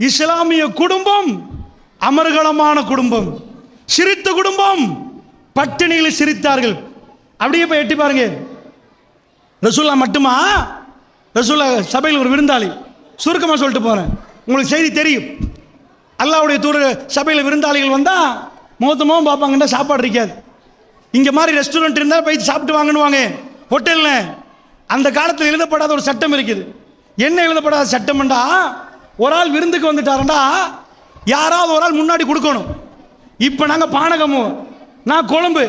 இஸ்லாமிய குடும்பம் அமர்கலமான குடும்பம், சிரித்த குடும்பம், பட்டினியில் சிரித்தார்கள். அப்படியே போய் எட்டி பாருங்க. ரசூல்லா மட்டுமா? ரசூல்லா சபையில் ஒரு விருந்தாளி, சுருக்கமாக சொல்லிட்டு போகிறேன், உங்களுக்கு செய்தி தெரியும். அல்லாஹ்வுடைய தூதர் சபையில் விருந்தாளிகள் வந்தால் முகத்தமும் பார்ப்பாங்கன்னா சாப்பாடு இருக்காது. இங்கே மாதிரி ரெஸ்டாரண்ட் இருந்தால் போய் சாப்பிட்டு வாங்கணுவாங்க ஹோட்டலில். அந்த காலத்தில் எழுதப்படாத ஒரு சட்டம் இருக்குது. என்ன எழுதப்படாத சட்டம்ண்டா, ஒரு ஆள் விருந்துக்கு வந்துட்டாருண்டா யாராவது ஒரு ஆள் முன்னாடி கொடுக்கணும். இப்போ நாங்கள் பானகமோ, நான் குழம்பு.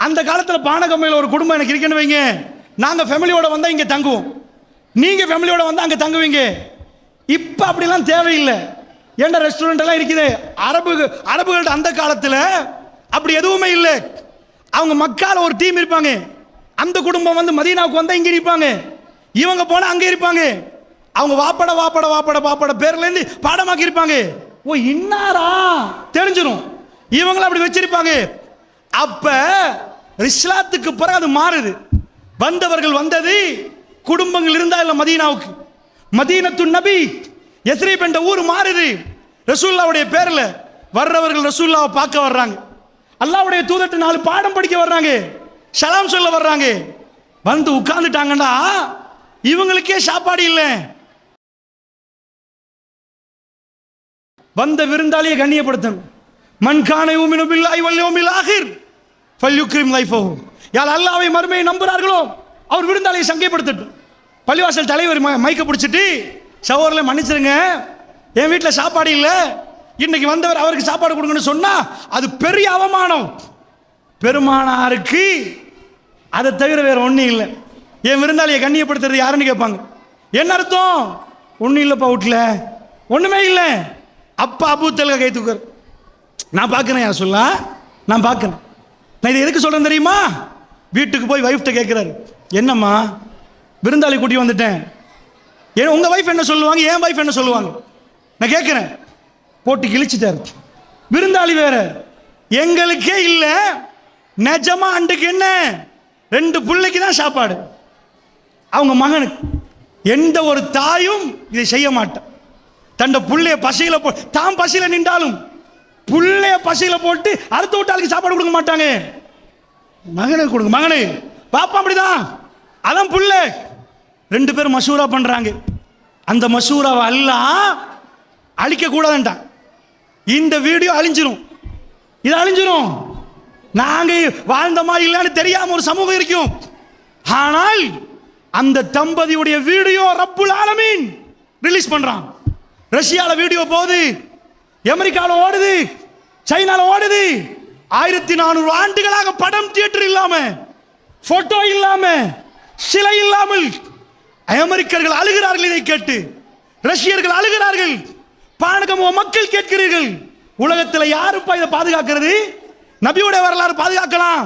அந்த காலத்தில் பானகமையில் ஒரு குடும்பம் எனக்கு இருக்குன்னு வைங்க, நாங்கள் ஃபேமிலியோட வந்தால் இங்கே தங்குவோம், நீங்கள் ஃபேமிலியோட வந்தால் அங்கே தங்குவீங்க. இப்போ அப்படிலாம் தேவையில்லை. ஏன்டா ரெஸ்டாரண்ட் எல்லாம் இருக்குது. அரபுகள்ட்ட அந்த காலத்தில் அப்படி எதுவுமே இல்லை. அவங்க மக்கால ஒரு டீம் இருப்பாங்க, அந்த குடும்பம் வந்து மதீனாவுக்கு வந்தால் இங்கே இருப்பாங்க, இவங்க போனால் அங்கே இருப்பாங்க. அவங்க வாப்பட வாப்பட வாப்பட வாப்பட பேர்லேருந்து பாடமாக்கி இருப்பாங்க. ஓ இன்னாரா தெரிஞ்சிடும். இவங்களும் அப்படி வச்சிருப்பாங்க. அப்ப இஸ்லாத்துக்கு பிறகு அது மாறுது. வந்தவர்கள் வந்தது, குடும்பங்கள் இருந்தா இல்ல மதீனாவுக்கு, மதீனத்து நபி யஸ்ரிப் என்ற ஊர் மாறுது. ரசூலுல்லாஹ்வுடைய பேர்ல வர்றவர்கள் ரசூலுல்லாஹ்வை பார்க்க வர்றாங்க, அல்லாஹ்வுடைய தூதர்ட்ட 4 பாடம் படிக்க வர்றாங்க, சலாம் சொல்ல வர்றாங்க. வந்து உட்கார்ந்துட்டாங்கன்னா இவங்களுக்கே சாப்பாடு இல்லை. வந்த விருந்தாளியை கண்ணியப்படுத்தணும். மன் கான யூமினு பில்லாஹி வல் யௌமில் ஆகிர் ஃபல்யுக்ரிம் லைஃபஹு. யார் அல்லாஹ்வை மறுமையை நம்புறார்களோ அவர் விருந்தாளியை சங்கைப்படுத்தட்டும். பள்ளிவாசல் தலைவர் மைக்க பிடிச்சிட்டு, சகோதரர்களை மன்னிச்சிருங்க, என் வீட்டில் சாப்பாடு இல்லை, இன்னைக்கு வந்தவர் அவருக்கு சாப்பாடு கொடுங்கன்னு சொன்னா அது பெரிய அவமானம். பெருமானாருக்கு அதை தவிர வேற ஒன்றும் இல்லை. என் விருந்தாளியை கண்ணியப்படுத்துறது யாருன்னு கேட்பாங்க. என்ன அர்த்தம்? ஒன்றும் இல்லைப்பா வீட்டில் ஒன்றுமே இல்லை. அப்பா அபூத்தல்க கை தூக்கர். நான் பார்க்குறேன், யார் சொல்ல, நான் பார்க்குறேன். நான் இதை எதுக்கு சொல்கிறேன் தெரியுமா? வீட்டுக்கு போய் வைஃப்ட்ட கேட்குறாரு, என்னம்மா விருந்தாளி கூட்டி வந்துட்டேன், உங்கள் வைஃப் என்ன சொல்லுவாங்க, என் வைஃப் என்ன சொல்லுவாங்க, நான் கேட்குறேன். போட்டு கிழிச்சிட்டாரு. விருந்தாளி வேற, எங்களுக்கே இல்லை, நிஜமா அன்றைக்கு என்ன 2 பிள்ளைக்கு தான் சாப்பாடு. அவங்க மகனுக்கு. எந்த ஒரு தாயும் இதை செய்ய மாட்டான். தண்ட புள்ளைய பசியில தான் பசியில நின்றாலும் புள்ளைய பசியில போட்டு அடுத்த வீட்டாளுக்கு சாப்பாடு கொடுக்க மாட்டாங்க. மகனுக்கு கொடுங்க, மகனு பாப்பா அப்படிதான், அதான் புள்ள. 2 பேரும் மசூரா பண்றாங்க. அந்த மசூராவை எல்லாம் அழிக்க கூடாதுன்ட்டான். இந்த வீடியோ அழிஞ்சிரும், இது அழிஞ்சிரும். நாங்க வாழ்ந்தமா இல்லைன்னு தெரியாம ஒரு சமூகம் இருக்கும். ஆனால் அந்த தம்பதியுடைய வீடியோ ரப்புல் ஆலமீன் ரிலீஸ் பண்றான். ரஷ்யால வீடியோ போகுது, அமெரிக்கால ஓடுது, சைனால ஓடுது. 1400 ஆண்டுகளாக படம் தியேட்டர் இல்லாம, போட்டோ இல்லாம, சிலை இல்லாமல் அமெரிக்கர்கள் அழுகிறார்கள். இதை கேட்டு ரஷ்யர்கள் அழுகிறார்கள். பானகமோ மக்கள் கேட்கிறீர்கள், உலகத்தில் யாருப்பா இதை பாதுகாக்கிறது? நபியுடைய வரலாறு பாதுகாக்கலாம்.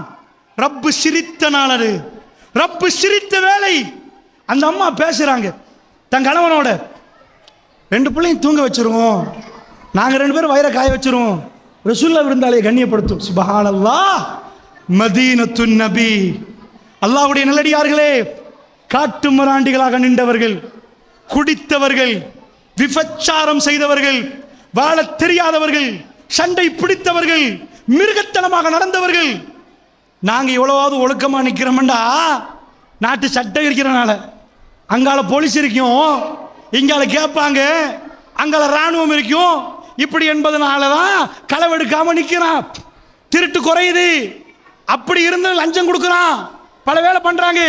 ரப்பு சிரித்த நாளது, ரப்பு சிரித்த வேலை. அந்த அம்மா பேசுறாங்க தன் கணவனோட, 2 பிள்ளையும் தூங்க வச்சிருவோம், நாங்கள் 2 பேரும் வயிறை காய வச்சிருவோம், ரசூலுல்லாஹ் விருந்தாளியை கண்ணியப்படுத்தும். சுப்ஹானல்லாஹ். மதீனத்து நபி. அல்லாஹ்வுடைய நல்லடியார்களே, காட்டு மிராண்டிகளாக நின்றவர்கள், குடித்தவர்கள், விபச்சாரம் செய்தவர்கள், வாழ தெரியாதவர்கள், சண்டை பிடித்தவர்கள், மிருகத்தனமாக நடந்தவர்கள். நாங்க எவ்வளவாவது ஒழுக்கமா நிக்கிறோம்டா, நாட்டு சட்டம் இருக்கிறனால. அங்கால போலீஸ் இருக்கும், இங்கால கேட்பாங்க, அங்கால ராணுவம் இருக்கும். இப்படி என்பதனாலதான் களவெடுக்காம நிக்கிறான், திருட்டு குறையுது. அப்படி இருந்து லஞ்சம் கொடுக்கிறான், பல வேலை பண்றாங்க.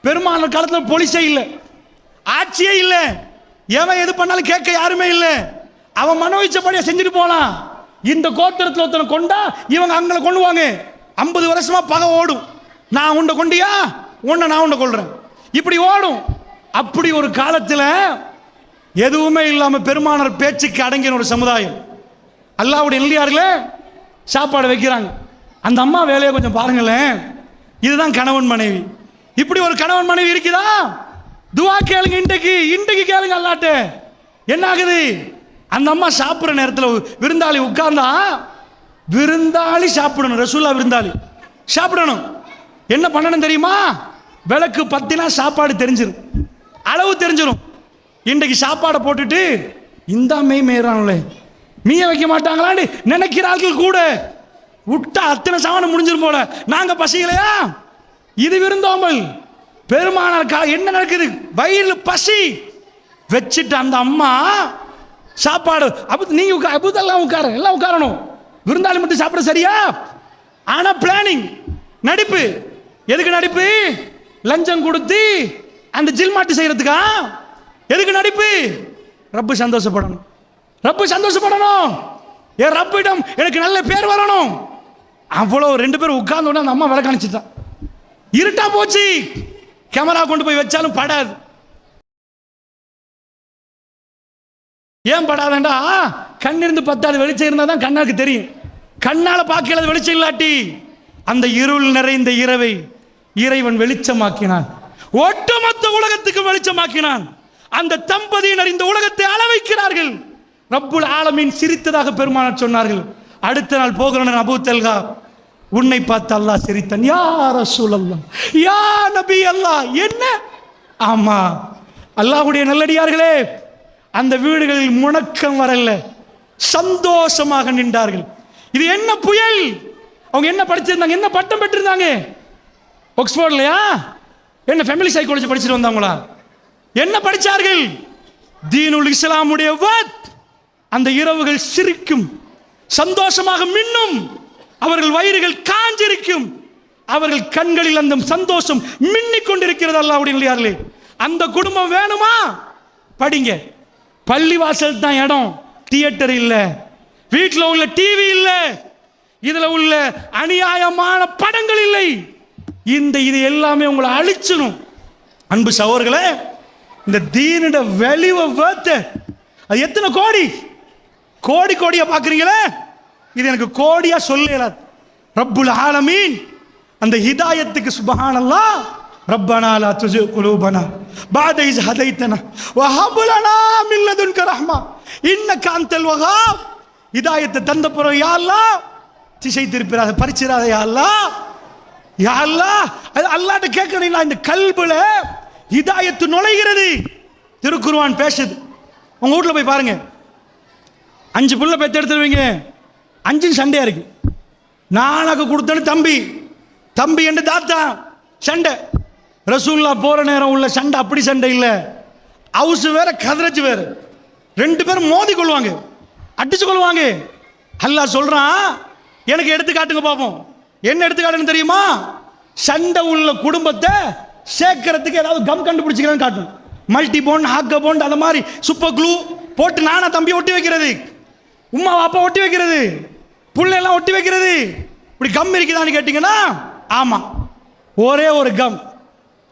பெரும்பாலான காலத்தில் போலீஸே இல்லை, ஆட்சியே இல்லை, எவன் எது பண்ணாலும் கேட்க யாருமே இல்லை. அவன் மனோயிச்சபடியா செஞ்சுட்டு போலாம். இந்த கோத்திரத்தில் ஒருத்தனை கொண்டா இவங்க அங்கே கொள்ளுவாங்க. 50 வருஷமா பகை ஓடும். நான் உன்னை கொண்டியா, உன்னை நான் உன்னை கொள்றேன், இப்படி ஓடும். அப்படி ஒரு காலத்தில் எதுவுமே இல்லாம பெருமானார் பேச்சுக்கு அடங்கின ஒரு சமுதாயம். அல்லாஹ்வுடைய நல்லடியார்களே, சாப்பாடு வைக்கிறாங்க. அந்த அம்மா வேலையை கொஞ்சம் பாருங்களேன். இதுதான் கணவன் மனைவி. இப்படி ஒரு கணவன் மனைவி இருக்குதா? துவா கேளுங்க, இன்றைக்கு கேளுங்க அல்லாஹ்ட்ட. என்ன ஆகுது? அந்த அம்மா சாப்பிட்ற நேரத்தில் விருந்தாளி உட்கார்ந்தா, விருந்தாளி சாப்பிடணும், ரசூலுல்லாஹ் விருந்தாளி சாப்பிடணும். என்ன பண்ணணும் தெரியுமா? விளக்கு பத்தினா சாப்பாடு தெரிஞ்சிடும், அளவு தெரிஞ்சிடும். இன்றைக்கு சாப்பாடை போட்டுட்டு இந்த மெய் மேறாங்களே மீய வைக்க மாட்டாங்களான்னு நினைக்கிறார்கள் கூட. விட்டா அத்தனை சாமான் முடிஞ்சிரும் போல. நாங்க பசிக்கலையா? இது விருந்தோம்பல். பெருமானார் என்ன நடக்குது? வயிறு பசி வச்சுட்டு அந்த அம்மா சாப்பாடு நீங்க அபுதெல்லாம் உட்கார எல்லாம் உட்காரணும். விருந்தாளி மட்டும் சாப்பிட சரியா? ஆனா பிளானிங் நடிப்பு. எதுக்கு நடிப்பு? லஞ்சம் கொடுத்து அந்த ஜில்மாட்டு செய்யறதுக்கா? எதுக்கு நடிப்பு? ரப்பு சந்தோஷப்படணும். ரப்பு சந்தோஷப்படணும். என் ரப்பிடம் எனக்கு நல்ல பேர் வரணும். அவ்வளோ 2 பேரும் உட்கார்ந்து உடனே அந்த அம்மா விளக்க அனுப்பிச்சிட்டான். இருட்டா போச்சு. கேமரா கொண்டு போய் வச்சாலும் படாது. ஏன் படாதண்டா? கண் இருந்து பத்தாது, வெளிச்சம் இருந்தா தான் கண்ணாக்கு தெரியும். கண்ணால பார்க்கல வெளிச்சம் இல்லாட்டி அந்த இருள் நிறைந்த இரவை இறைவன் வெளிச்சமாக்கினான். ஒட்டுமொத்த உலகத்துக்கு வெளிச்சமாக்கினான். அந்த தம்பதியினர் இந்த உலகத்தை அளவைக்கிறார்கள். ரப்புல் ஆலமீன் சிரித்ததாக பெருமானார் சொன்னார்கள். அடுத்த நாள் போகிறனர் அபூ தல்ஹா, உன்னை பார்த்து அல்லாஹ் சிரித்தான். யா ரசூலல்லாஹ், யா நபி அல்லாஹ். என்ன? ஆமா அல்லாஹ்வுடைய நல்லடியார்களே, அந்த வீடுகளில் முணக்கம் வரல, சந்தோஷமாக நின்றார்கள். இது என்ன புயல்? அவங்க என்ன படிச்சிருந்தாங்க? என்ன பட்டம் பெற்றிருந்தாங்க? ஆக்ஸ்போர்ட்லயா? என்ன ஃபேமிலி சைக்காலஜி படிச்சுட்டு வந்தாங்களா? என்ன படிச்சார்கள்? தீனுல் இஸ்லாமுடைய வத். அந்த இரவுகள் சிரிக்கும், சந்தோஷமாக மின்னும், அவர்கள் வயிறுகள் காஞ்சிருக்கும், அவர்கள் கண்களில் அந்த சந்தோஷம் மின்னிக் கொண்டிருக்கிறது. அல்லாஹ்வுடைய அந்த குடும்பம் வேணுமா? படிங்க. பள்ளிவாசல் தான் இடம், தியேட்டர் இல்ல, வீட்டில் உள்ள டிவி இல்ல, இதுல உள்ள அநியாயமான படங்கள் இல்லை. இது எல்லாமே உங்களை அழிச்சணும். அன்பு சகோதரர்களே, இந்த தீனோட வெளிவ அது எத்தனை கோடி கோடி கோடியா பாக்குறீங்களே, இது எனக்கு கோடியா சொல்லல. ரப்புல் ஆலமீன் அந்த ஹிதாயத்துக்கு சுப்ஹானல்லாஹ், ரப்பனா லா துஸிக் குலூபனா பஅத இஸ் ஹதைதனா வ ஹப் லனா மின் லதுன்க ரஹ்மா இன்னக அன்தல் வஹாப். ஹிதாயத்தை தந்த பிறகு யா அல்லாஹ் திசை திருப்பிராத, பரிச்சிராத யா அல்லாஹ். யா அல்லாஹ், அல்லாஹ்ட்ட கேட்கறீங்களா? இந்த கல்புல ஹிதாயத்து நுழைகிறது. திருக்குர்ஆன் பேசுது. உங்க வீட்டுல போய் பாருங்க, 5 புள்ள பெத்து எடுத்துருவீங்க, 5 சண்டையா இருக்கு. நானக்கு கொடுத்தது தம்பி, தம்பி என்று தாத்தா சண்டை. ரசூல்லா போற நேரம் உள்ள சண்டை அப்படி சண்டை இல்ல. ஹவுஸ் வேற, கதரச்சு வேற. 2 பேரும் மோதி கொள்வாங்க, அடிச்சு கொள்வாங்க. அல்லாஹ் சொல்றான், எனக்கு எடுத்து காட்டுங்க பாப்போம். என்ன எடுத்து காட்டுன்னு தெரியுமா? சண்டை உள்ள குடும்பத்தை சேர்க்கறதுக்கு ஏதாவது கம் கண்டுபிடிச்சிக்கிறேன்னு காட்டணும். மல்டி போண்ட், ஹாக்க போண்ட், அந்த மாதிரி சூப்பர் க்ளூ போட்டு நானா தம்பி ஒட்டி வைக்கிறது, உமா அப்பா ஒட்டி வைக்கிறது, புள்ள எல்லாம் ஒட்டி வைக்கிறது. இப்படி கம் இருக்குதான்னு கேட்டீங்கன்னா ஆமா, ஒரே ஒரு கம்.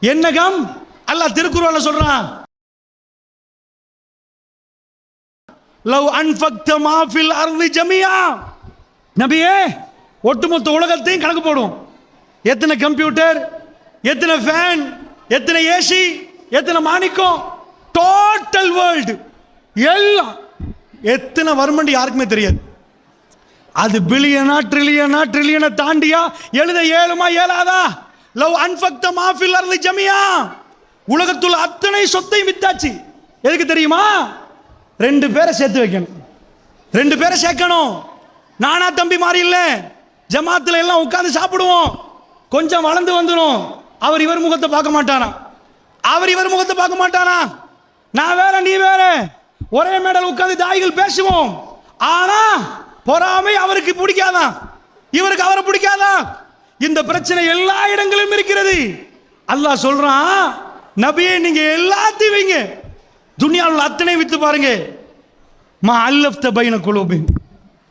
என்ன கம்? அல்லாஹ் திருக்குர்ஆன்ல சொல்றான், லவ் அன்ஃபக்த மா ஃபில் அர்தி ஜமியா. நபியே, ஒட்டுமொத்த உலகத்தையும் கணக்கு போடும். எத்தனை கம்ப்யூட்டர், எத்தனை ஃபேன், எத்தனை ஏசி, எத்தனை மாணிக்கம், டோட்டல் வேர்ல்டு எல்லாம் எத்தனை வருமண்டி யாருக்குமே தெரியாது. அது பில்லியனா ட்ரில்லியனா, ட்ரில்லியனை தாண்டியா எழுத ஏழுமா ஏழாதா? லவ் அன்ஃபக்த மா ஃபில் அர்தி ஜமியா. உலகத்துள்ள அத்தனை சொத்தை வித்தாச்சு. எதுக்கு தெரியுமா? 2 பேரை சேர்த்து வைக்கணும், 2 பேரை சேர்க்கணும். நானா தம்பி மாதிரி இல்ல, ஜமாத்துல எல்லாம் உட்கார்ந்து சாப்பிடுவோம். கொஞ்சம் வளர்ந்து வந்துடும், அவர் இவர் முகத்தை பார்க்க மாட்டானா, அவர் இவர் முகத்தை பார்க்க மாட்டானா. நான் வேற நீ வேற, ஒரே மேடல் உட்கார்ந்து தாய்கள் பேசுவோம். ஆனா பொறாமை அவருக்கு பிடிக்காதான், இவருக்கு அவரை பிடிக்காதான். இந்த பிரச்சனை எல்லா இடங்களிலும் இருக்கிறது. அல்லாஹ் சொல்றான், நபியே நீங்க எல்லாத்தையும் வைங்க, துனியாவில் அத்தனை வித்து பாருங்க. மா அல்லஃப்த பைன குலூபின்,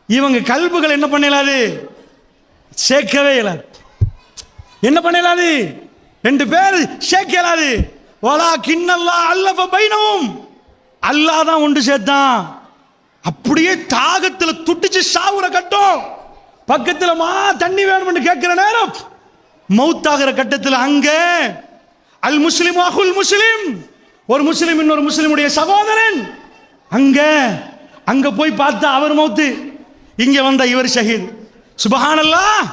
இவங்க கல்புகள் என்ன பண்ணலாது? சேர்க்கவே இயலாது. என்ன பண்ணலாது? 2 பேர் சேர்க்க இயலாது. வலா கின்னல்லாஹ் அல்லஃப பைனஹும், அல்லாஹ் தான் ஒன்று சேர்த்தான். அப்படியே தாகத்தில் துட்டிச்சு சாவுற கட்டம், பக்கத்துல தண்ணி வேணும்னு கேட்கிற நேரம், மௌத்தாகிற கட்டத்தில் அங்க அல் முஸ்லிம் அஹுல் முஸ்லிம், ஒரு முஸ்லிம் இன்னொரு முஸ்லிமுடைய சகோதரன். அங்க போய் பார்த்தா அவர் மௌத்து, இங்க வந்த இவர் ஷஹீத். சுபஹானல்லாஹ்.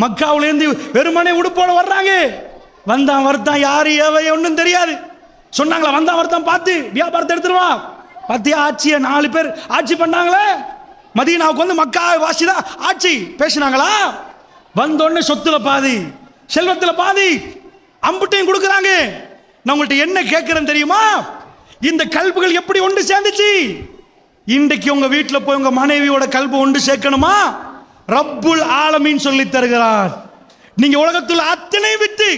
மக்காவுல இருந்து வெறுமனே உடுப்போட வர்றாங்க. வந்தான் வருத்தான், யாரு ஏவை ஒன்றும் தெரியாது. சொன்னாங்களா வந்தான் வருத்தான், பார்த்து வியாபாரத்தை எடுத்துருவா. பத்தியா ஆட்சியை 4 பேர் ஆட்சி பண்ணாங்களே, மதீனாவுக்கு வந்து மக்கா வாசிதான் ஆட்சி பேசினாங்களா? வந்தோடனே சொத்துல பாதி, செல்வத்துல பாதி, அம்புட்டையும் கொடுக்குறாங்க. நான் உங்கள்கிட்ட என்ன கேட்கிறேன் தெரியுமா? இந்த கல்புகள் எப்படி ஒன்று சேர்ந்துச்சு? இன்றைக்கு உங்க வீட்டில் போய் உங்க மனைவியோட கல்பு ஒன்று சேர்க்கணுமா? ரப்புல் ஆலமீன் சொல்லி தருகிறார். நீங்க உலகத்துல அத்தனை விட்டு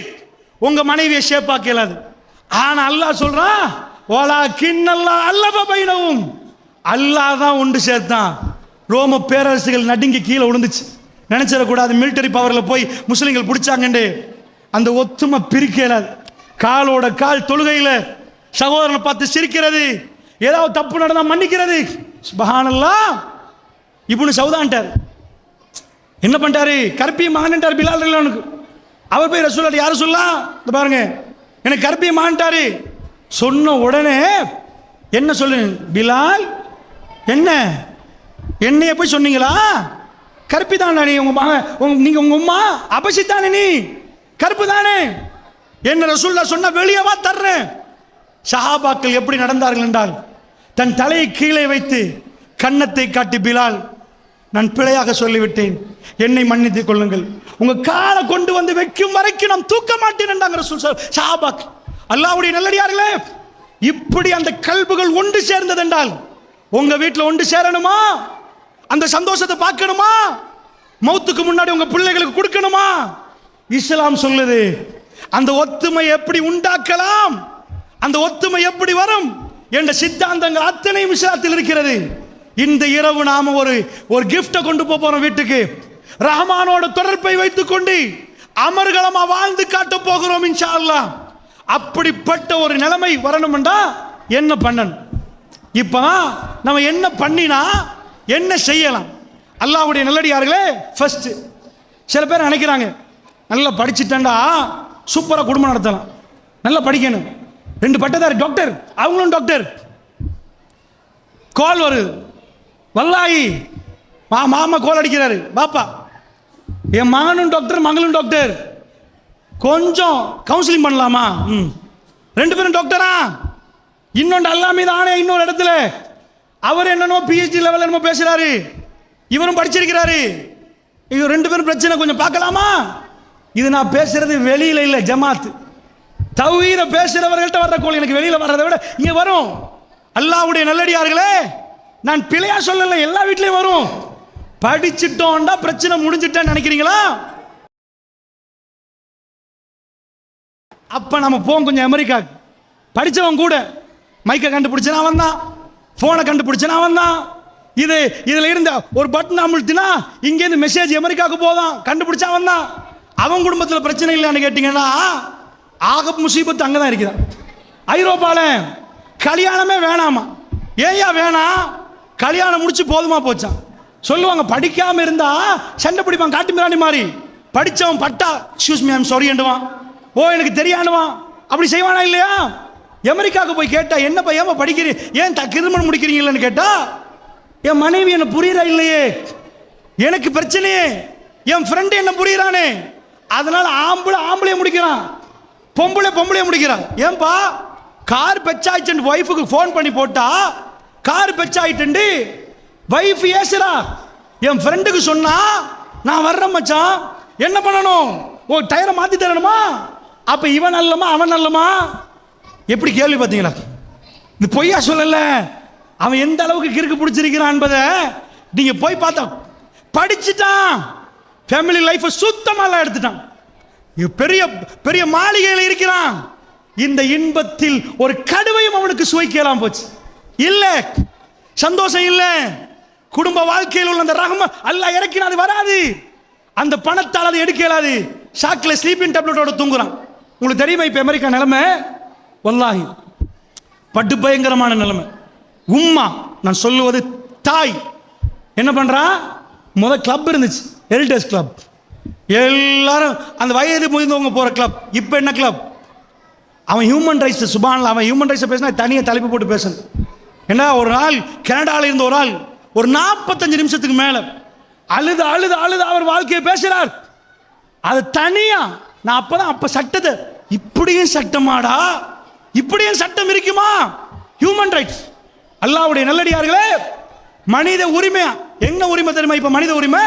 உங்க மனைவியை ஷேப்பாக்க இயலாது. ஆனா அல்லாஹ் சொல்றான், வலாக்கின்னல்லாஹ் அல்லஃப பைனஹும், அல்லாஹ் தான் ஒன்று சேர்த்தான். ரோம பேரரசுகள் நடுங்கி கீழே விழுந்துச்சு. நினைச்சிடக்கூடாது மிலிட்டரி பவர்ல போய் முஸ்லிம்கள் பிடிச்சாங்கண்டு. அந்த ஒத்துமை பிரிக்க இயலாது. காலோட கால் தொழுகையில் சகோதரனை பார்த்து சிரிக்கிறது, ஏதாவது தப்பு நடந்தா மன்னிக்கிறது. சுப்ஹானல்லாஹ். இப்னு சௌதான்ட்டார் என்ன பண்ணிட்டாரு? கற்பிய மகன்ட்டார் பிலால் ரலியல்லாஹு. அவர் போய் ரசூலுல்லாஹ் யார் சொல்லலாம், இந்த பாருங்க எனக்கு கற்பிய மகன்ட்டாரு சொன்ன உடனே என்ன சொல்லு பிலால், என்ன என்னைய போய் சொன்னீங்களா? கற்பி தானே நீ, உங்க மகன், நீங்க உங்க உம்மா அபசி தானே, நீ கருப்பு தானே, என்ன ரசூலுல்லாஹ் சொன்ன வெளியவா தர்றேன். சஹாபாக்கள் எப்படி நடந்தார்கள் என்றால், தன் தலையை கீழே வைத்து கன்னத்தை காட்டி, பிலால் நான் பிழையாக சொல்லிவிட்டேன், என்னை மன்னித்துக் கொள்ளுங்கள், உங்க காலை கொண்டு வந்து வைக்கும் வரைக்கும் நான் தூக்க மாட்டேன் என்றாங்க ரசூல் சஹாபாக்கள். அல்லாஹ்வுடைய நல்லடியார்களே, இப்படி அந்த கல்புகள் ஒன்று சேர்ந்தது என்றால் உங்க வீட்டில் ஒன்று சேரணுமா? அந்த சந்தோஷத்தை பார்க்கணுமா? மௌத்துக்கு முன்னாடி உங்க பிள்ளைகளுக்கு கொடுக்கணுமா? இஸ்லாம் சொல்லுது அந்த ஒத்துமை எப்படி உண்டாக்கலாம், அந்த ஒத்துமை எப்படி வரும் என்ற சித்தாந்தங்கள் அத்தனையும் இஸ்லாத்தில் இருக்கிறது. இந்த இரவு நாம ஒரு கிஃப்டை கொண்டு போறோம் வீட்டுக்கு. ரஹ்மானோட தொடர்பை வைத்துக் கொண்டு அமர்கலமா வாழ்ந்து காட்ட போகிறோம் இன்ஷா அல்லாஹ். அப்படிப்பட்ட ஒரு நிலைமை வரணும்டா என்ன பண்ணணும்? இப்ப நம்ம என்ன பண்ணினா என்ன செய்யலாம்? அல்லாஹ்வுடைய நல்லடியார்களே, ஃபர்ஸ்ட் சில பேர் நினைக்கிறாங்க நல்லா படிச்சுட்டேன்டா சூப்பரா குடும்பம் நடத்தலாம், நல்லா படிக்கணும். 2 பட்டதாரி டாக்டர், அவங்களும் டாக்டர். கால் வருது, வல்லாயி மாமா கோல் அடிக்கிறாரு, பாப்பா என் மகனும் டாக்டர் மகளும் டாக்டர், கொஞ்சம் கவுன்சிலிங் பண்ணலாமா? 2 பேரும் டாக்டரா? இன்னொன்று அல்லாமே தானே இன்னொரு இடத்துல அவர் என்னமோ பிஹெச்டி லெவல் என்னமோ பேசுறாரு, இவரும் படிச்சிருக்கிறாரு. இது 2 பேரும் பிரச்சனை கொஞ்சம் பார்க்கலாமா? இது நான் பேசுறது வெளியில இல்லை, ஜமாத் தௌஹீத பேசுறவர்கள்ட்ட வர்ற கோல் எனக்கு வெளியில வர்றதை விட இங்க வரும். அல்லாஹ்வுடைய நல்லடியார்களே, நான் பிழையா சொல்லல, எல்லா வீட்லயும் வரும். படிச்சுட்டோம்டா பிரச்சனை முடிஞ்சிட்டேன்னு நினைக்கிறீங்களா? அப்ப நம்ம போவோம் கொஞ்சம் அமெரிக்கா. படிச்சவன் கூட மைக்கை கண்டுபிடிச்சனா அவன் தான், போனை கண்டுபிடிச்சனா அவன் தான். இதுல இருந்த ஒரு பட்டன் அமுழ்த்தினா இங்கேருந்து மெசேஜ் அமெரிக்காவுக்கு போதான், கண்டுபிடிச்சா அவன் தான். அவன் குடும்பத்தில் பிரச்சனை இல்லைன்னு கேட்டீங்கன்னா ஆக முசீபத்து அங்கதான் இருக்குதா. ஐரோப்பால கல்யாணமே வேணாமா. ஏயா வேணாம்? கல்யாணம் முடிச்சு போதுமா போச்சான். சொல்லுவாங்க படிக்காம இருந்தா சண்டை பிடிப்பான், காட்டு மிராண்டி மாதிரி. படிச்சவன் பட்டா excuse me I am sorry என்றுவான், ஓ எனக்கு தெரியானுவான். அப்படி செய்வானா இல்லையா? அமெரிக்காவுக்கு போய் கேட்டா என்னப்பா ஏமா படிக்கிறீ, ஏன் திருமணம் முடிக்கிறீங்கன்னு கேட்டா, என் மனைவி என்ன புரியுறா இல்லையே, எனக்கு பிரச்சனையே, என் ஃப்ரெண்டு என்ன புரியுறானே, அதனால ஆம்பளை முடிக்கிறான், பொம்பளை முடிக்கிறான். ஏன்பா கார் பெச்சாயிட்டு வைஃபுக்கு ஃபோன் பண்ணி போட்டா கார் பெச்சாயிட்டு வைஃப் ஏசுறா, என் ஃப்ரெண்டுக்கு சொன்னா நான் வர்றேன் மச்சான், என்ன பண்ணணும்? ஓ டயரை மாத்தி தரணுமா? அப்ப இவன் நல்லமா அவன் நல்லமா? எப்படி கேள்வி பார்த்தீங்களா? இந்த பொய்யா சொல்லல, அவன் எந்த அளவுக்கு கிறுக்கு பிடிச்சிருக்கிறான் என்பதை நீங்க போய் பார்த்தா. படிச்சுட்டான், ஃபேமிலி லைஃப் சுத்தமாக எடுத்துட்டான், பெரிய பெரிய மாளிகையில் இருக்கிறான். இந்த இன்பத்தில் ஒரு கடுவையும் அவனுக்கு சுவைக்கலாம் போச்சு. இல்ல சந்தோஷம் இல்ல, குடும்ப வாழ்க்கையில் உள்ள அந்த ரஹ்மத் அல்லாஹ் இறக்கினா அது வராது. அந்த பணத்தால் அதை எடுக்க இயலாது. ஷாக்ல ஸ்லீப்பிங் டேப்லெட்டோட தூங்குறான். உங்களுக்கு தெரியுமா இப்ப அமெரிக்கா நிலைமை? வல்லாஹி பட்டு பயங்கரமான நிலைமை. உம்மா, நான் சொல்லுவது தாய் என்ன பண்றா? கிளப் இருந்துச்சு, எல்டர்ஸ் கிளப், எல்லாரும் அந்த வயது முதிர்ந்தவங்க போற கிளப். இப்ப என்ன கிளப்? அவன் ஹியூமன் ரைட்ஸ், சுபான்ல அவன் ஹியூமன் ரைட்ஸ் பேசினா தனியாக தலைப்பு போட்டு பேசணும். ஏன்னா ஒரு நாள் கனடாவில் இருந்த ஒரு ஆள் ஒரு 45 நிமிஷத்துக்கு மேல அழுது அழுது அழுது அவர் வாழ்க்கையை பேசுறார். அது தனியா நான் அப்ப சட்டத்தை, இப்படியும் சட்டமாடா, இப்படியும் சட்டம் இருக்குமா? ஹியூமன் ரைட்ஸ் அல்லாஹ்வுடைய நல்லடியார்களே, மனித உரிமை என்ன உரிமை தெரியுமா? இப்ப மனித உரிமை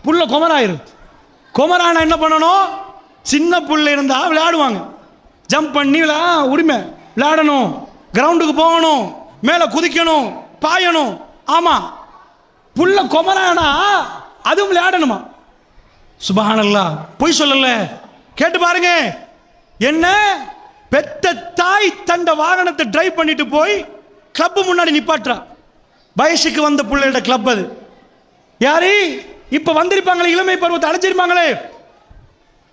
புள்ள குமராயிரு. குமரானா என்ன பண்ணணும்? சின்ன புள்ள இருந்தா விளையாடுவாங்க, ஜம்ப் பண்ணி உரிமை விளையாடணும், கிரவுண்டுக்கு போகணும், மேலே குதிக்கணும், பாயணும். ஆமா, புள்ள குமரானா அதுவும் விளையாடணுமா? சுபஹானல்லாஹ், பொய் சொல்லல. கேட்டு பாருங்க, என்ன பெத்த தாய் தண்ட வாகனத்தை டிரைவ் பண்ணிட்டு போய் கிளப் முன்னாடி நிப்பாட்டுறா. வயசுக்கு வந்த பிள்ளையோட கிளப் அது. யாரு இப்ப வந்திருப்பாங்களே, இளமை பருவத்தை அடைச்சிருப்பாங்களே,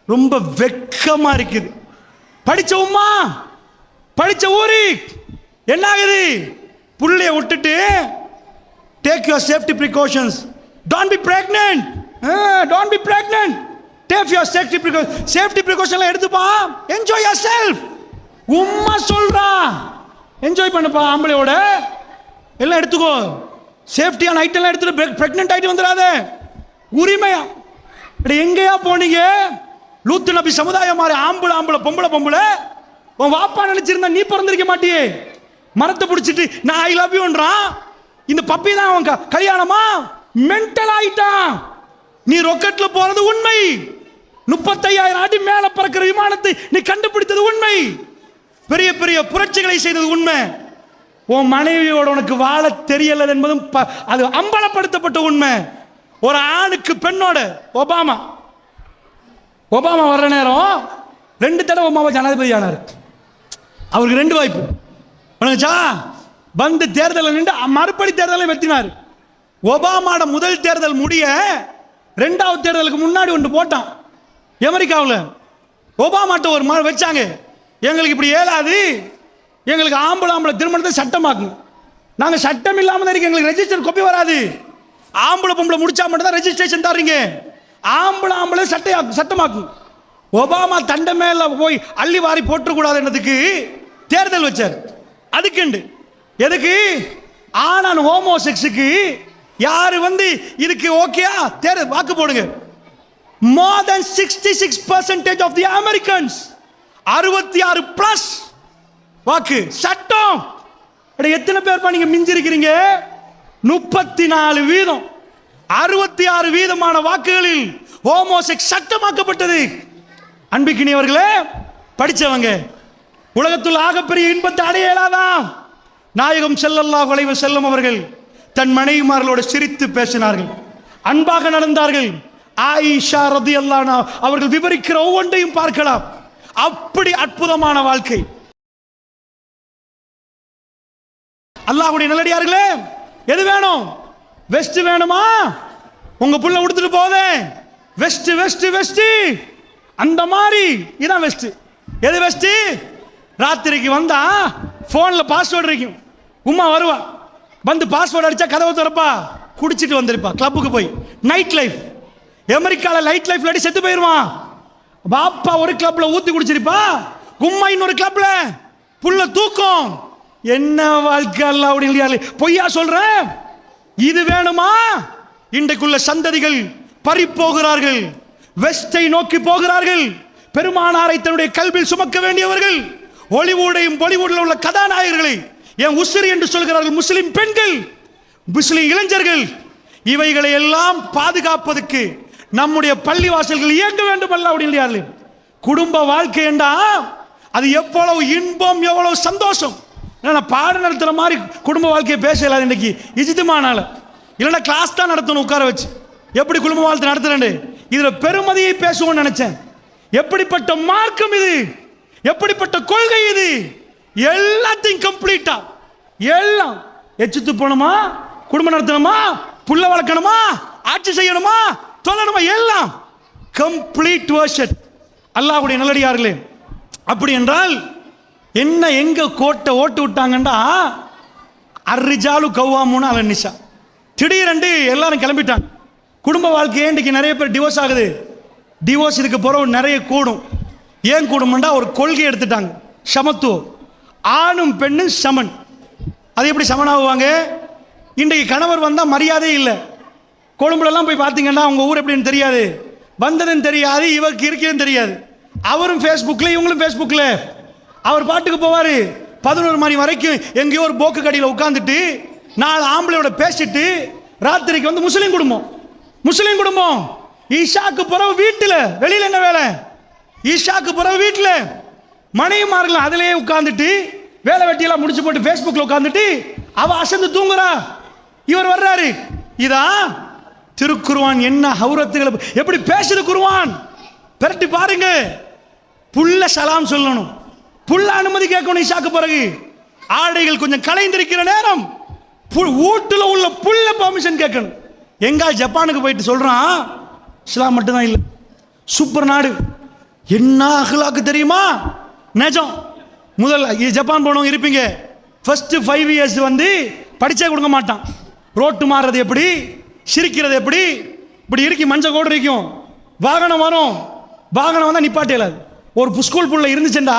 ரொம்ப வெக்கமா இருக்குது. படிச்ச உம்மா, படிச்ச ஊரு என்ன ஆகுது? புள்ளைய விட்டுட்டு take your safety precautions, don't be pregnant, don't be pregnant, take your safety precaution எடுத்துப்பா, என்ஜாய் யுவர் செல்ஃப். உம்மா சொல்றா, என்ஜாய் பண்ணுப்பா, ஆம்பளையோட எல்லாம் எடுத்துக்கோ, சேஃப்டியான ஐட்டம் எடுத்துட்டு பிரெக்னன்ட் ஆயிட்டு வந்துடாத. உரிமையா எங்கேயா போனீங்க? லூத்து நபி சமுதாயம் மாதிரி ஆம்பளை ஆம்பளை பொம்பளை பொம்பளை. உன் வாப்பா நினைச்சிருந்தா நீ பிறந்திருக்க மாட்டியே. மரத்தை பிடிச்சிட்டு நான் ஐ லவ் யூன்றான். இந்த பப்பி தான் அவன் கல்யாணமா? மென்டல் ஆயிட்டான். நீ ராக்கெட்ல போறது உண்மை, 35,000 அடி மேல பறக்கிற விமானத்தை நீ கண்டுபிடித்தது உண்மை, பெரிய பெரிய புரட்சிகளை செய்தது உண்மை. உன் மனைவியோட உனக்கு வாழ தெரியல என்பதும் அது அம்பலப்படுத்தப்பட்ட உண்மை. ஒரு ஆணுக்கு பெண்ணோட ஒபாமா வர்ற நேரம் 2 தடவை ஒபாமா ஜனாதிபதி ஆனார். அவருக்கு 2 வாய்ப்பு உனக்குச்சா. வந்து தேர்தலில் நின்று மறுபடி தேர்தலை வெற்றினார். ஒபாமாட முதல் தேர்தல் முடிய 2வது தேர்தலுக்கு முன்னாடி ஒன்று போட்டான் அமெரிக்காவில். ஒபாமாட்ட ஒரு வச்சாங்க, எங்களுக்கு இப்படி ஏலாது, எங்களுக்கு ஆம்பளை திருமணத்தை சட்டமாக்குங்க. நாங்கள் சட்டம் இல்லாமல் தான் எங்களுக்கு ரெஜிஸ்டர் காப்பி வராது. ஆம்பளை பொம்பளை முடிச்சா மட்டும் தான் ரெஜிஸ்ட்ரேஷன் தர்றீங்க. ஆம்பளை சட்டமாக்கும். ஒபாமா தண்டை மேல போய் அள்ளி வாரி போட்டுக்கூடாதுன்றதுக்கு தேர்தல் வச்சார். அதுக்குண்டு எதுக்கு? ஆனான் ஹோமோசெக்ஸுக்கு யாரு வந்து இதுக்கு ஓகேயா தேர்தல் வாக்கு போடுங்க. more than 66% of the Americans, 66+ வாக்கு சட்டம். எத்தனை பேர் நீங்க மிஞ்சிருக்கிறீங்க? 34%. 66% வாக்குகளில் ஹோமோசெக்ஸ் சட்டமாக்கப்பட்டது. அன்பிக்கினியவர்களே, படிச்சவங்க உலகத்தில் ஆகப்பெரிய இன்பத்தை அடைய இயலாதாம். நாயகம் ஸல்லல்லாஹு அலைஹி வஸல்லம் அவர்கள் தன் மனைவிமார்களோடு சிரித்து பேசினார்கள், அன்பாக நடந்தார்கள். ஆயிஷா ரலியல்லாஹு அன்ஹா அவர்கள் விவரிக்கிற ஒவ்வொன்றையும் பார்க்கலாம். அப்படி அற்புதமான வாழ்க்கை. அல்லாஹ்வுடைய நல்லடியார்களே, எது வேணும்? வெஸ்ட் வேணுமா? உங்க புள்ள உடுத்துட்டு போதே வெஸ்ட் வெஸ்ட் வெஸ்ட் அந்த மாதிரி இதான் வெஸ்ட். எது வெஸ்ட்? ராத்திரிக்கு வந்தா போன்ல பாஸ்வேர்டு இருக்கும். உமா வருவா, வந்து பாஸ்வேர்டு அடிச்சா கதவை திறப்பா, குடிச்சிட்டு வந்திருப்பா கிளப்புக்கு போய். Night life. அமெரிக்கால நைட் லைஃப் இல்லாட்டி செத்து போயிருவான். பாப்பா ஒரு கிளப்ல ஊத்தி குடிச்சிருப்பா, உம்மா இன்னொரு கிளப்ல, புள்ள தூக்கம். என்ன வாழ்க்கை அல்லாஹ்வுடைய பொய்யா சொல்றேன்? இது வேணுமா? இன்றைக்குள்ள சந்ததிகள் பறி போகிறார்கள், வெஸ்டை நோக்கி போகிறார்கள். பெருமானாரை தன்னுடைய கல்வியில் சுமக்க வேண்டியவர்கள் ஹாலிவுடையும் பாலிவுட்ல உள்ள கதாநாயகர்களை என் உசிறு என்று சொல்கிறார்கள். முஸ்லிம் பெண்கள், முஸ்லிம் இளைஞர்கள், இவைகளை எல்லாம் பாதுகாப்பதற்கு நம்முடைய பள்ளிவாசல்கள் இயங்க வேண்டும். அல்லாஹ்வுடைய குடும்ப வாழ்க்கை என்றா அது எவ்வளவு இன்பம், எவ்வளவு சந்தோஷம். பாடம் நடத்துற மாதிரி குடும்ப வாழ்க்கையை பேசலாது இன்னைக்கு இஜித்துமானால. இல்லைன்னா கிளாஸ் தான் நடத்தணும் உட்கார வச்சு. எப்படி குடும்ப வாழ்க்கை நடத்துறேன், இதுல பெருமதியை பேசுவோம்னு நினைச்சேன். எப்படிப்பட்ட மார்க்கம் இது, எப்படிப்பட்ட கொள்கை இது, எல்லாத்தையும் கம்ப்ளீட்டா எல்லாம் எச்சித்து போகணுமா, குடும்பம் நடத்தணுமா, புள்ள வளர்க்கணுமா, ஆட்சி செய்யணுமா, சொல்லணுமா, எல்லாம் கம்ப்ளீட் வெர்ஷன். அல்லாஹ்வுடைய நல்லடியார்களே, அப்படி என்றால் என்ன எங்க கோட்டை ஓட்டு விட்டாங்கண்டா அர்ரிஜாலு கவ்வாமுன அலன் நிசா. திடீரென்று எல்லாரும் கிளம்பிட்டாங்க. குடும்ப வாழ்க்கையே இன்றைக்கு நிறைய பேர் டிவோர்ஸ் ஆகுது. டிவோர்ஸ் இதுக்கு பிறகு நிறைய கூடும். ஏன் கூடும்டா ஒரு கொள்கை எடுத்துட்டாங்க, சமத்துவம். ஆணும் பெண்ணும் சமன். அது எப்படி சமனாகுவாங்க? இன்றைக்கு கணவர் வந்தால் மரியாதையே இல்லை. கொழும்புலலாம் போய் பார்த்தீங்கன்னா அவங்க ஊர் எப்படின்னு தெரியாது, வந்ததுன்னு தெரியாது, இவருக்கு இருக்கிறதுன்னு தெரியாது. அவரும் ஃபேஸ்புக்கில், இவங்களும் ஃபேஸ்புக்கில். அவர் பாட்டுக்கு போவார், 11 மணி வரைக்கும் எங்கேயோ ஒரு போக்கு கடையில் உட்காந்துட்டு 4 ஆம்பளையோட பேசிட்டு ராத்திரிக்கு வந்து முஸ்லீம் குடும்பம் ஈஷாக்கு பிறகு வீட்டில், வெளியில் என்ன வேலை? ஈஷாக்கு பிறகு வீட்டில் மனைவிமார்கள் அதிலேயே உட்காந்துட்டு வேலை வெட்டியெல்லாம் முடிச்சு போட்டு ஃபேஸ்புக்கில் உட்காந்துட்டு அவ அசந்து தூங்குறா. இவர் வர்றாரு. இதான் திருக்குர்ஆன் என்ன ஹௌரத்துகளை எப்படி பேசுது குர்ஆன். பெரட்டி பாருங்க. புள்ள சலாம் சொல்லணும், புள்ள அனுமதி கேட்கணும். இஷாக்கு பிறகு ஆடைகள் கொஞ்சம் கலைந்திருக்கிற நேரம் வீட்டுல உள்ள புள்ள பெர்மிஷன் கேட்கணும். எங்க ஜப்பானுக்கு போயிட்டு சொல்றான், இஸ்லாம் மட்டும்தான் இல்லை, சூப்பர் நாடு, என்ன அஹ்லாக்கு தெரியுமா? நிஜம். முதல்ல ஜப்பான் போனவங்க இருப்பீங்க, ஃபர்ஸ்ட் 5 இயர்ஸ் வந்து படிச்சே கொடுக்க மாட்டான். ரோட்டு மாறுறது எப்படி, சிரிக்கிறது எப்படி, இப்படி இருக்கு, மஞ்சள் கோடு இருக்கும், வாகனம் வரும், வாகனம் வந்தால் நிப்பாட்டியலாது. ஒரு ஸ்கூல் புள்ள இருந்துச்சுண்டா,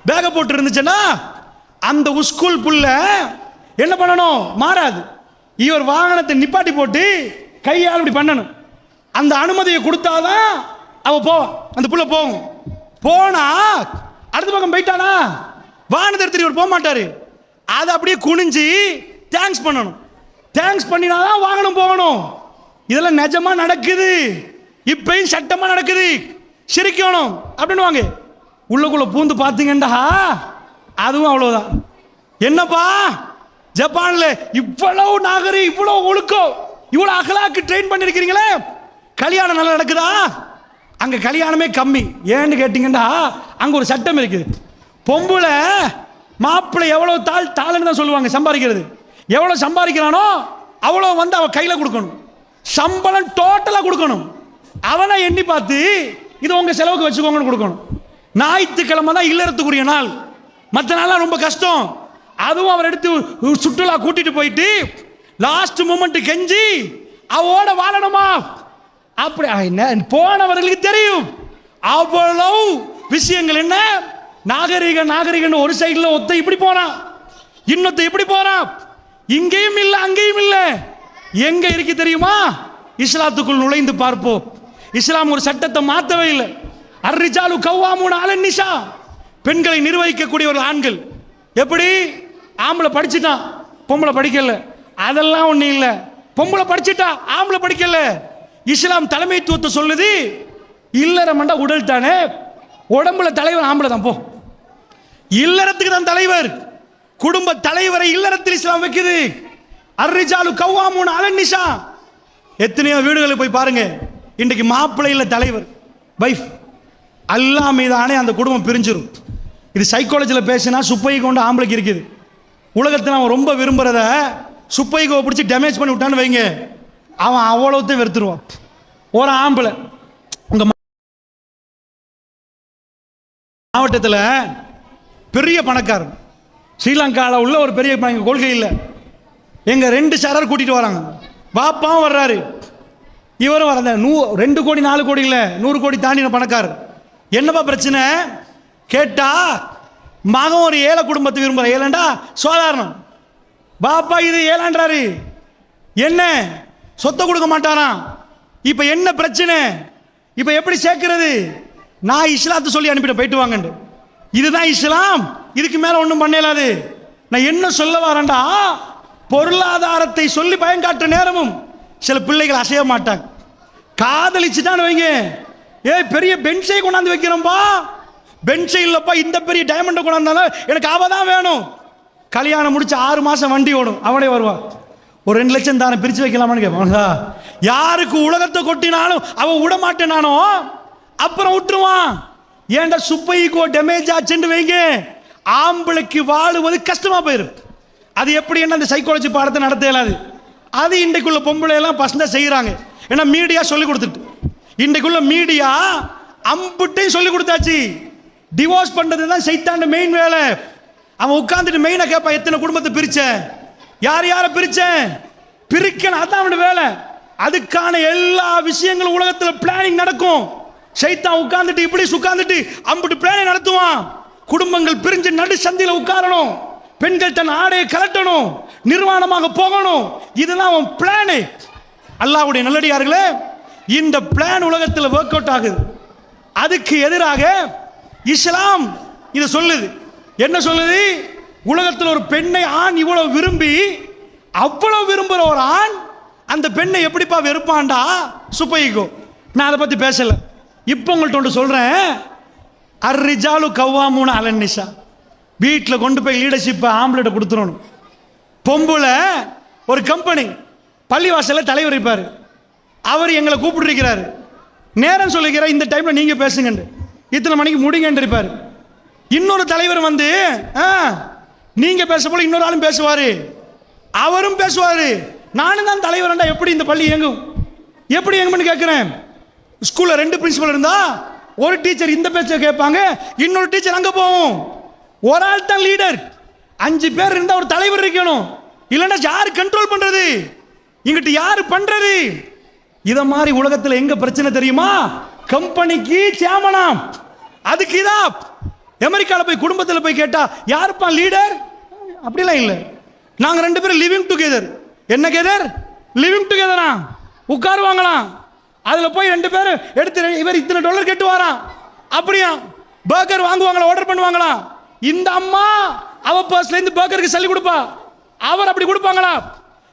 பேக போட்டு இருந்துச்சுன்னா அந்த ஸ்கூல் புள்ள என்ன பண்ணணும்? மாறாது. இவர் வாகனத்தை நிப்பாட்டி போட்டு கையால் இப்படி பண்ணணும். அந்த அனுமதியை கொடுத்தாதான் அவ போவான், அந்த புள்ள போகும். போனா அடுத்த பக்கம் போயிட்டானா வாகனத்தை எடுத்துட்டு இவர் போக மாட்டாரு. அதை அப்படியே குனிஞ்சு தேங்க்ஸ் பண்ணணும். தேங்க்ஸ் பண்ணினாதான் வாகனம் போகணும். இதெல்லாம் நிஜமா நடக்குது, இப்பயும் சட்டமா நடக்குது. சிரிக்கணும் அப்படின்னு வாங்க. உள்ளுக்குள்ள பூந்து பார்த்தீங்கண்டா அதுவும் அவ்வளவுதான். என்னப்பா ஜப்பான்ல இவ்வளவு நாகரிகம், இவ்வளவு ஒழுக்கம், இவ்வளவு அகலாக்கு ட்ரெயின் பண்ணிருக்கிறீங்களே, கல்யாணம் நல்லா நடக்குதா? அங்க கல்யாணமே கம்மி. ஏன்னு கேட்டீங்கன்னா அங்க ஒரு சட்டம் இருக்குது. பொம்புல மாப்பிள்ளை எவ்வளவு தாள்னு தான் சொல்லுவாங்க. சம்பாதிக்கிறது எவ்வளவு சம்பாதிக்கிறானோ அவ்வளவு வந்து அவன் கையில கொடுக்கணும். சம்பளம் டோட்டலா கொடுக்கணும். அவனை எண்ணி பார்த்து இது உங்க செலவுக்கு வச்சுக்கோங்கன்னு கொடுக்கணும். ஞாயிற்றுக்கிழமை தான் இல்லறத்துக்குரிய நாள், மற்ற நாள்லாம் ரொம்ப கஷ்டம். அதுவும் அவர் எடுத்து சுற்றுலா கூட்டிட்டு போயிட்டு லாஸ்ட் மூமெண்ட் கெஞ்சி அவோட வாழணுமா? அப்படி போனவர்களுக்கு தெரியும் அவ்வளவு விஷயங்கள். என்ன நாகரிகம் ஒரு சைடுல ஒத்த இப்படி போறான், இன்னொத்த இப்படி போறான், இங்கேயும் இல்ல அங்கேயும் இல்ல. எங்க இருக்கு தெரியுமா? இஸ்லாத்துக்குள் நுழைந்து பார்ப்போம். இஸ்லாம் ஒரு சட்டத்தை மாற்றவே இல்லை. அர்ரிஜாலு கவ்வாமூன அலன் நிசா, பெண்களை நிர்வகிக்கக்கூடியவர்கள் ஆண்கள். எப்படி? ஆம்பளை படிச்சுட்டான், பொம்பளை படிக்கல, அதெல்லாம் ஒண்ணு இல்ல. பொம்பளை படிச்சுட்டா, ஆம்பளை படிக்கல. இஸ்லாம் தலைமைத்துவத்தை சொல்லுது. இல்லறமண்டா உடல் தானே, உடம்புல தலைவர் ஆம்பளை தான். போ, இல்லறத்துக்கு தான் தலைவர். குடும்ப தலைவரை இல்லறத்தில் இஸ்லாம் வைக்குது. அர்ரிஜாலு கவ்வாமூன அலன் நிசா. எத்தனையோ வீடுகளுக்கு போய் பாருங்க, இன்றைக்கு மாப்பிள்ளையில் தலைவர், வைஃப், அல்லாஹ் மீதானே அந்த குடும்பம் பிரிஞ்சிடும். இது சைக்காலஜியில் பேசினா சுப்பை கொண்டு ஆம்பளைக்கு இருக்குது. உலகத்தில் அவன் ரொம்ப விரும்புகிறத சுப்பைகோ பிடிச்சி டேமேஜ் பண்ணி விட்டான்னு வைங்க, அவன் அவ்வளோத்தையும் வெறுத்துருவான். ஒரு ஆம்பளை உங்கள் மாவட்டத்தில் பெரிய பணக்காரன், ஸ்ரீலங்காவில் உள்ள ஒரு பெரிய கொள்கை இல்லை, எங்கள் 2 சாரார் கூட்டிகிட்டு வராங்க. பாப்பாவும் வர்றாரு, இவரும் வர. 2 கோடி 4 கோடி இல்லை, 100 கோடி தாண்டின பணக்காரர். என்னப்பா பிரச்சனை கேட்டா, மகன் ஒரு ஏழை குடும்பத்தை விரும்புற. ஏழண்டா சாதாரணம், பாப்பா இது ஏழான்றாரு. என்ன சொத்தை கொடுக்க மாட்டாராம். இப்ப என்ன பிரச்சனை? இப்ப எப்படி சேர்க்கிறது? நான் இஸ்லாத்தை சொல்லி அனுப்பிட்டு போயிட்டு வாங்க. இதுதான் இஸ்லாம், இதுக்கு மேல ஒன்றும் பண்ணலாது. நான் என்ன சொல்ல வரேன்டா, பொருளாதாரத்தை சொல்லி பயன்காட்டுற நேரமும் சில பிள்ளைகள் அசைய மாட்டாங்க. காதலிச்சுட்டான்னு வைங்க, பெரிய பென்சை கொண்டாந்து வைக்கிறோம்பா, பென்சை இல்லப்பா, இந்த பெரிய டைமண்டை கொண்டாந்தாலும் எனக்கு அவதான் வேணும். கல்யாணம் முடிச்சு 6 மாசம் வண்டி ஓடும், அவனே வருவா. ஒரு 2 லட்சம் தானே பிரிச்சு வைக்கலாமான்னு கேட்பாங்க. யாருக்கு உலகத்தை கொட்டினாலும் அவன் விட மாட்டேனானோ அப்புறம் விட்டுருவான். ஏன்டா சுப்பைக்கோ டேமேஜ் ஆச்சுன்னு வைங்க, ஆம்பளைக்கு வாழுவது கஷ்டமா போயிருக்கு. அது எப்படி என்ன அந்த சைக்காலஜி பாடத்தை நடத்த இயலாது. அது இன்றைக்குள்ள பொம்பளை எல்லாம் பசங்க செய்யறாங்க. ஏன்னா மீடியா சொல்லி கொடுத்துட்டு, இன்றைக்குள்ள மீடியா அம்புட்டையும் சொல்லி கொடுத்தாச்சு. டிவோர்ஸ் பண்றது தான் சைத்தாண்ட மெயின் வேலை. அவன் உட்கார்ந்துட்டு மெயினா கேட்பான், எத்தனை குடும்பத்தை பிரிச்ச, யார் யாரை பிரிச்ச, பிரிக்கணும், அதான் அவனோட வேலை. அதுக்கான எல்லா விஷயங்களும் உலகத்தில் பிளானிங் நடக்கும். சைத்தான் உட்கார்ந்துட்டு இப்படி உட்கார்ந்துட்டு அம்புட்டு பிளானிங் நடத்துவான். குடும்பங்கள் பிரிஞ்சு நடு சந்தில உட்காரணும், பெண்கள் தன் ஆடையை கலட்டணும், நிர்வாணமாக போகணும். இதுதான் அவன் பிளானு. அல்லாஹ்வுடைய நல்லடியார்களே, இந்த பிளான் உலகத்தில் ஒர்க் அவுட் ஆகுது. அதுக்கு எதிராக இஸ்லாம் இதை சொல்லுது. என்ன சொல்லுது? உலகத்தில் ஒரு பெண்ணை ஆண் இவ்வளவு விரும்பி அவ்வளவு விரும்புகிற ஒரு ஆண் அந்த பெண்ணை எப்படிப்பா வெறுப்பான்டா? சுப்பைகோ. நான் அதை பற்றி பேசலை. இப்போ உங்கள்கிட்ட ஒன்று சொல்கிறேன். அர்ரிஜாலு கவ்வாமூன அலன் நிஷா. வீட்டில் கொண்டு போய் லீடர்ஷிப்பை ஆம்பளை கொடுத்துடணும். பொம்புல ஒரு கம்பெனி பள்ளிவாசலில் தலைவர் இருப்பார். அவர் எங்களை கூப்பிட்டுருக்கிறாரு. நேரம் சொல்லிக்கிறார், இந்த டைமில் நீங்கள் பேசுங்கண்டு, இத்தனை மணிக்கு முடிங்கன்னு இருப்பார். இன்னொரு தலைவர் வந்து நீங்கள் பேச போல இன்னொரு ஆளும் பேசுவார், அவரும் பேசுவார். நானும் தான் தலைவர்ண்டா, எப்படி இந்த பள்ளி இயங்கும்? எப்படி இயங்கும்னு கேட்குறேன். ஸ்கூலில் 2 பிரின்சிபல் இருந்தா ஒரு டீச்சர் இந்த பேச்சை கேட்பாங்க, இன்னொரு டீச்சர் அங்கே போவோம். ஒரு ஆள் தான் லீடர். 5 பேர் இருந்தால் ஒரு தலைவர் இருக்கணும். இல்லைன்னா யார் கண்ட்ரோல் பண்ணுறது? இங்கிட்டு யார் பண்ணுறது? இதை மாதிரி உலகத்தில் எங்க பிரச்சனை தெரியுமா? கம்பெனிக்கு சேமனாம். அதுக்கு இதா அமெரிக்காவில் போய் குடும்பத்தில் போய் கேட்டா யாருப்பா லீடர்? அப்படிலாம் இல்லை. நாங்கள் 2 பேரும் லிவிங் டுகெதர். என்ன கேதர்? லிவிங் டுகெதரா? உட்காருவாங்களாம். அதில் போய் 2 பேரும் எடுத்து இவர் இத்தனை $1 கேட்டு வாராம். அப்படியா? பர்கர் வாங்குவாங்களா, ஆர்டர் பண்ணுவாங்களா? இந்த அம்மா அவ பர்ஸ்லேருந்து பர்கருக்கு சொல்லி கொடுப்பா, அவர் அப்படி கொடுப்பாங்களா?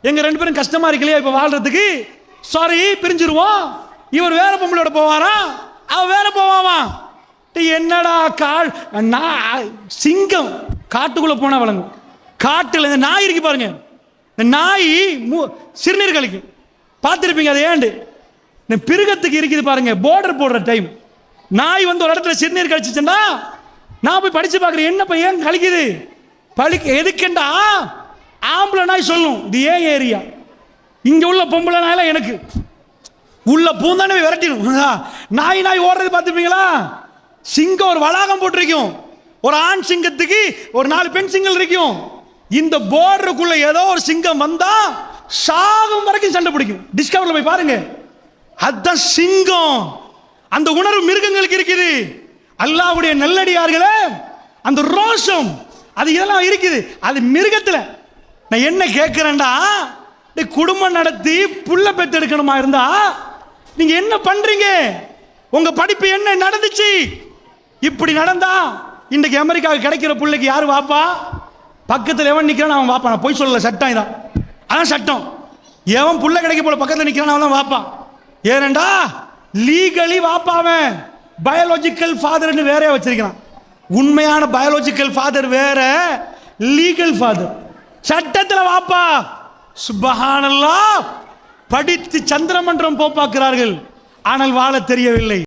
எங்க 2 பேரும் கஷ்டமா இருக்கலையா இப்போ வாழ்றதுக்கு? சாரி, பிரிஞ்சிருவோம். இவர் வேற பொம்பளோட போவாரா, அவ வேற போவாமா? என்னடா கால் சிங்கம் காட்டுக்குள்ள போனா வழங்கும். காட்டுல இந்த நாய் இருக்கு பாருங்க, இந்த நாய் சிறுநீர் கழிக்கும், பார்த்துருப்பீங்க. அது ஏண்டு இந்த பிருகத்துக்கு இருக்குது பாருங்க, போர்டர் போடுற டைம் நாய் வந்து ஒரு இடத்துல சிறுநீர் கழிச்சுச்சுன்னா நான் போய் படிச்சு பார்க்குறேன், என்னப்பா ஏன் கழிக்குது? எதுக்குண்டா ஆம்பளை நாய் சொல்லும், இது ஏன் ஏரியா, இங்க உள்ள பொம்பளை நாயெல்லாம் எனக்கு உள்ள பூந்தானே விரட்டிடும். நாய் நாய் ஓடுறது பார்த்துப்பீங்களா? சிங்கம் ஒரு வளாகம் போட்டிருக்கும், ஒரு ஆண் சிங்கத்துக்கு ஒரு 4 பெண் சிங்கம் இருக்கும். இந்த போர்டருக்குள்ள ஏதோ ஒரு சிங்கம் வந்தா சாகும் வரைக்கும் சண்டை பிடிக்கும். டிஸ்கவரில் போய் பாருங்க, அதுதான் சிங்கம். அந்த உணர்வு மிருகங்களுக்கு இருக்குது. அல்லாஹ்வுடைய நல்லடியார்களே, அந்த ரோஷம் அது இதெல்லாம் இருக்குது. அது மிருகத்தில். நான் என்ன கேட்கிறேன்டா, குடும்பம் நடத்தி புள்ள பெத்தெடுக்கணுமா இருந்தா நீங்க என்ன பண்றீங்க? உங்க படிப்பு என்ன நடந்துச்சு? இப்படி நடந்தா இன்றைக்கு அமெரிக்காவுக்கு கிடைக்கிற பிள்ளைக்கு யாரு வாப்பா? பக்கத்தில் எவன் நிற்கிறான் அவன் வாப்பா. நான் போய் சொல்லல, சட்டம் இதான், அதான் சட்டம். எவன் புள்ள கிடைக்க போல பக்கத்தில் நிற்கிறான் அவன் தான் வாப்பா. ஏனண்டா லீகலி வாப்பாவன் பயாலஜிக்கல் ஃபாதர்னு வேற வச்சிருக்கிறான். உண்மையான பயாலஜிக்கல் ஃபாதர் வேற, லீகல் ஃபாதர் சட்டத்தில் வாப்பா. சுப்ஹானல்லாஹ். படித்து சந்திரமன்றம் போப்பாக்குறார்கள், ஆனால் வாழ தெரியவில்லை.